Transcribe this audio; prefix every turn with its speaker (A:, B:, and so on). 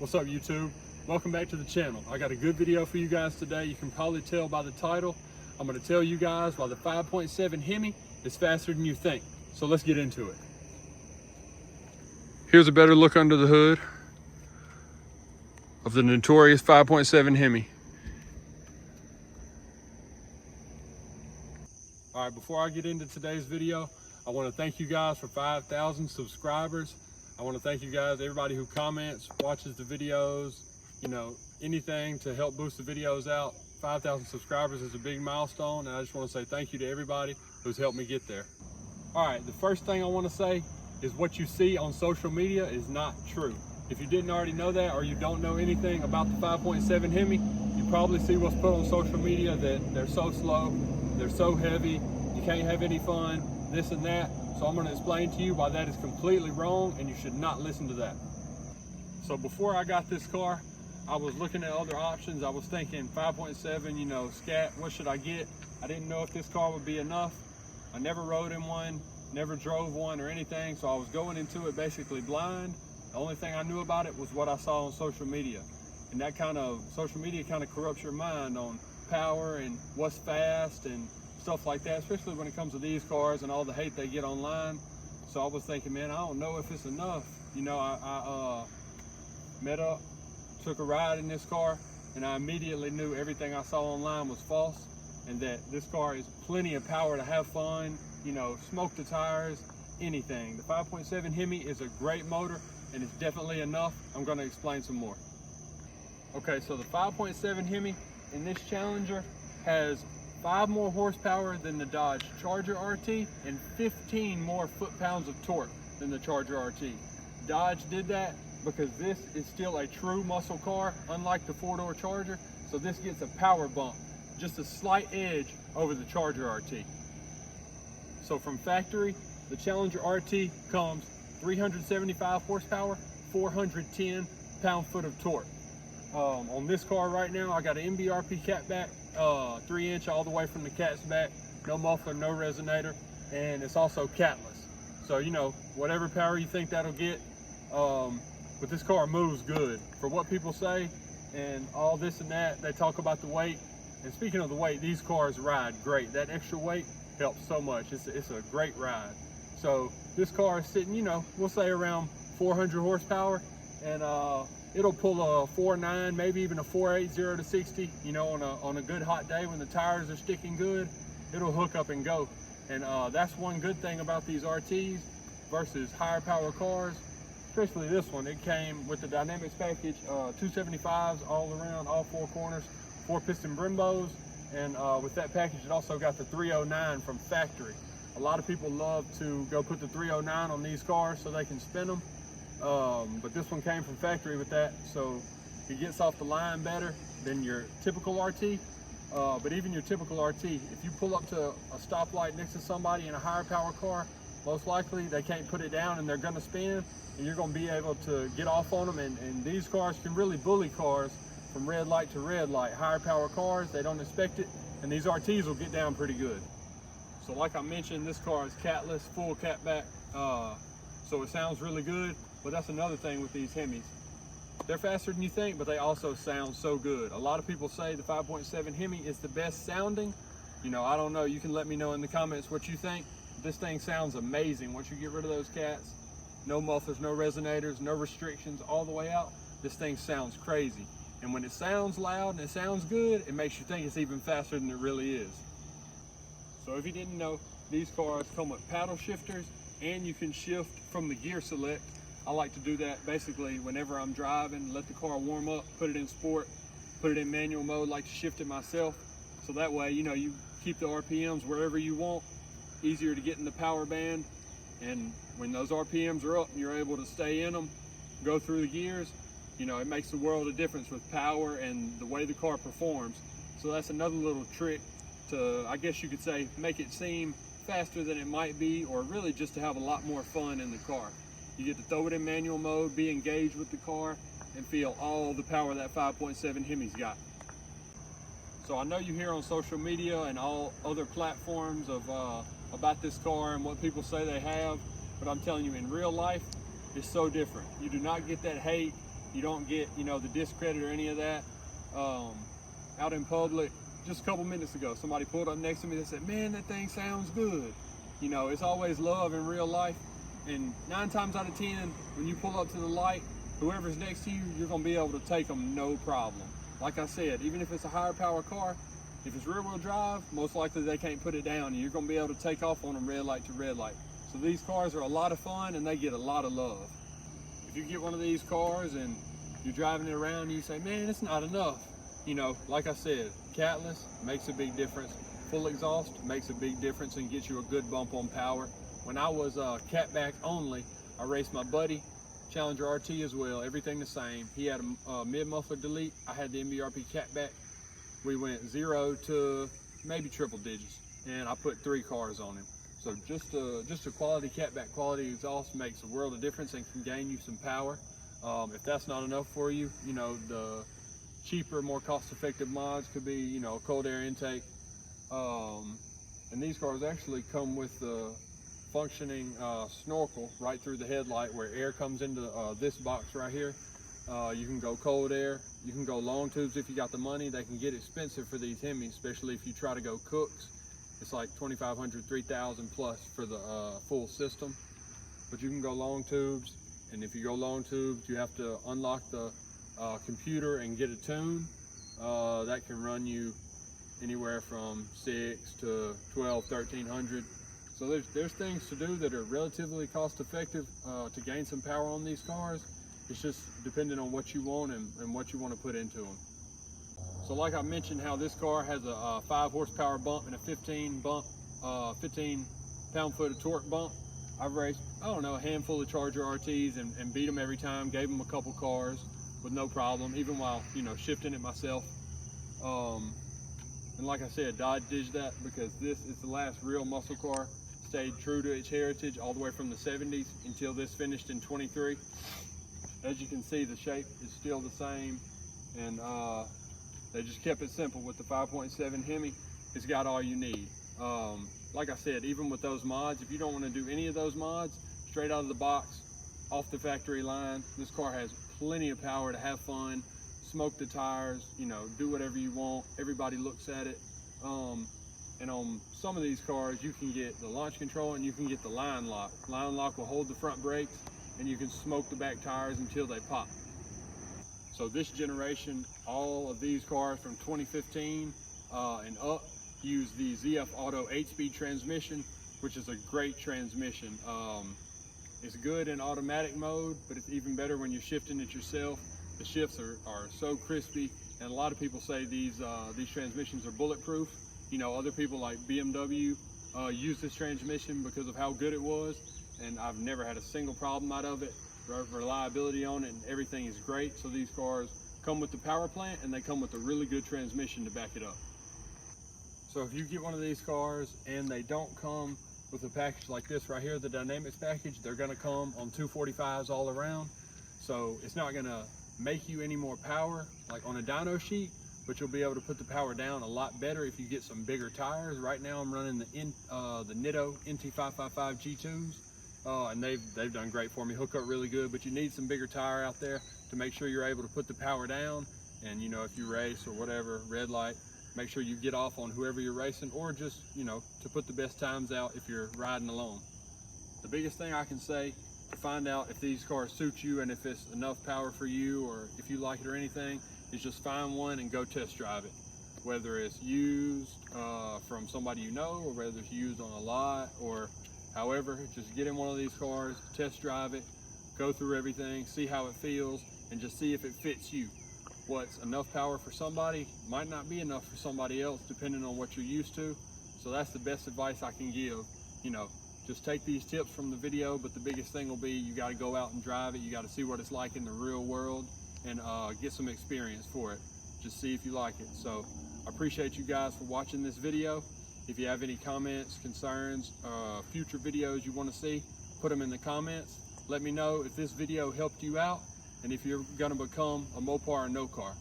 A: What's up, YouTube? Welcome back to the channel. I got a good video for you guys today. You can probably tell by the title. I'm going to tell you guys why the 5.7 Hemi is faster than you think. So let's get into it. Here's a better look under the hood of the notorious 5.7 Hemi. All right, before I get into today's video, I want to thank you guys for 5,000 subscribers. I want to thank you guys, everybody who comments, watches the videos, anything to help boost the videos out. 5,000 subscribers is a big milestone, and I just want to say thank you to everybody who's helped me get there. All right, the first thing I want to say is what you see on social media is not true. If you didn't already know that, or you don't know anything about the 5.7 Hemi, you probably see what's put on social media that they're so slow, they're so heavy, you can't have any fun, this and that. So I'm going to explain to you why that is completely wrong and you should not listen to that. So before I got this car, I was looking at other options. I was thinking 5.7, scat, what should I get? I didn't know if this car would be enough. I never rode in one, never drove one or anything. So I was going into it basically blind. The only thing I knew about it was what I saw on social media. And that social media kind of corrupts your mind on power and what's fast and stuff like that, especially when it comes to these cars and all the hate they get online. So I was thinking, man, I don't know if it's enough. I met up, took a ride in this car, and I immediately knew everything I saw online was false, and that this car is plenty of power to have fun, smoke the tires, anything. The 5.7 Hemi is a great motor, and it's definitely enough. I'm going to explain some more. Okay, so the 5.7 Hemi in this Challenger has 5 more horsepower than the Dodge Charger RT and 15 more foot-pounds of torque than the Charger RT. Dodge did that because this is still a true muscle car, unlike the 4-door Charger. So this gets a power bump, just a slight edge over the Charger RT. So from factory, the Challenger RT comes 375 horsepower, 410 pound-foot of torque. On this car right now, I got an MBRP catback, 3-inch all the way from the cat's back, no muffler, no resonator, and it's also catless. So, whatever power you think that'll get, but this car moves good. For what people say and all this and that, they talk about the weight. And speaking of the weight, these cars ride great. That extra weight helps so much. It's a great ride. So this car is sitting, we'll say around 400 horsepower, and it'll pull a 4.9, maybe even a 4.8, 0 to 60, on a good hot day when the tires are sticking good, it'll hook up and go. And that's one good thing about these RTs versus higher power cars, especially this one. It came with the Dynamics package, 275s all around, all 4 corners, 4 piston Brembos, and with that package, it also got the 309 from factory. A lot of people love to go put the 309 on these cars so they can spin them. But this one came from factory with that, so it gets off the line better than your typical RT. But even your typical RT, if you pull up to a stoplight next to somebody in a higher power car, most likely they can't put it down and they're gonna spin, and you're gonna be able to get off on them. And these cars can really bully cars from red light to red light. Higher power cars, they don't expect it, and these RTs will get down pretty good. So like I mentioned, this car is catless, full catback, so it sounds really good. But that's another thing with these Hemis. They're faster than you think, but they also sound so good. A lot of people say the 5.7 Hemi is the best sounding. I don't know. You can let me know in the comments what you think. This thing sounds amazing once you get rid of those cats. No mufflers, no resonators, no restrictions all the way out. This thing sounds crazy. And when it sounds loud and it sounds good, it makes you think it's even faster than it really is. So if you didn't know, these cars come with paddle shifters, and you can shift from the gear select. I like to do that basically whenever I'm driving, let the car warm up, put it in sport, put it in manual mode, like to shift it myself. So that way, you keep the RPMs wherever you want, easier to get in the power band. And when those RPMs are up and you're able to stay in them, go through the gears, it makes the world of difference with power and the way the car performs. So that's another little trick to, I guess you could say, make it seem faster than it might be, or really just to have a lot more fun in the car. You get to throw it in manual mode, be engaged with the car, and feel all the power that 5.7 Hemi's got. So I know you hear on social media and all other platforms of about this car and what people say they have, but I'm telling you, in real life, it's so different. You do not get that hate You don't get, you know, the discredit or any of that. Out in public, just a couple minutes ago, somebody pulled up next to me and said, man, that thing sounds good. You know, it's always love in real life. And 9 times out of 10, when you pull up to the light, whoever's next to you, you're gonna be able to take them no problem. Like I said, even if it's a higher power car, if it's rear wheel drive, most likely they can't put it down and you're gonna be able to take off on them red light to red light. So these cars are a lot of fun and they get a lot of love. If you get one of these cars and you're driving it around and you say, man, it's not enough. You know, like I said, catless makes a big difference. Full exhaust makes a big difference and gets you a good bump on power. When I was catback only, I raced my buddy, Challenger RT as well, everything the same. He had a mid-muffler delete, I had the MBRP catback. We went 0 to maybe triple digits, and I put 3 cars on him. So just a quality catback, quality exhaust makes a world of difference and can gain you some power. If that's not enough for you, you know, the cheaper, more cost-effective mods could be, you know, cold air intake. And these cars actually come with the functioning snorkel right through the headlight where air comes into this box right here. You can go cold air, you can go long tubes if you got the money. They can get expensive for these Hemis, especially if you try to go Cooks. It's like $2,500, $3,000 plus for the full system. But you can go long tubes, and if you go long tubes, you have to unlock the computer and get a tune. That can run you anywhere from $600 to $1,200, $1,300. So there's things to do that are relatively cost effective to gain some power on these cars. It's just depending on what you want and what you want to put into them. So like I mentioned, how this car has a 5 horsepower bump and a 15 pound-foot of torque bump. I've raced, I don't know, a handful of Charger RTs and beat them every time, gave them a couple cars with no problem, even while, you know, shifting it myself. And like I said, Dodge did that because this is the last real muscle car. Stayed true to its heritage all the way from the 70s until this finished in 23. As you can see, the shape is still the same, and they just kept it simple with the 5.7 Hemi. It's got all you need. Like I said, even with those mods, if you don't want to do any of those mods, straight out of the box, off the factory line, this car has plenty of power to have fun, smoke the tires, you know, do whatever you want. Everybody looks at it. And on some of these cars, you can get the launch control and you can get the line lock. Line lock will hold the front brakes and you can smoke the back tires until they pop. So this generation, all of these cars from 2015 and up use the ZF Auto 8-speed transmission, which is a great transmission. It's good in automatic mode, but it's even better when you're shifting it yourself. The shifts are so crispy, and a lot of people say these transmissions are bulletproof. You know, other people like BMW use this transmission because of how good it was, and I've never had a single problem out of it. Reliability on it and everything is great. So these cars come with the power plant and they come with a really good transmission to back it up. So if you get one of these cars and they don't come with a package like this right here, the Dynamics package, they're gonna come on 245s all around. So it's not gonna make you any more power like on a dyno sheet, but you'll be able to put the power down a lot better if you get some bigger tires. Right now I'm running the Nitto NT555 G2s. And they've done great for me, hook up really good, but you need some bigger tire out there to make sure you're able to put the power down. And you know, if you race or whatever, red light, make sure you get off on whoever you're racing, or just, you know, to put the best times out if you're riding alone. The biggest thing I can say to find out if these cars suit you and if it's enough power for you or if you like it or anything is just find one and go test drive it. Whether it's used from somebody you know, or whether it's used on a lot, or however, just get in one of these cars, test drive it, go through everything, see how it feels, and just see if it fits you. What's enough power for somebody might not be enough for somebody else, depending on what you're used to. So that's the best advice I can give. You know, just take these tips from the video, but the biggest thing will be you got to go out and drive it. You got to see what it's like in the real world and get some experience for it. Just see if you like it. So I appreciate you guys for watching this video. If you have any comments, concerns, future videos you want to see, put them in the comments. Let me know if this video helped you out and if you're going to become a Mopar or no car.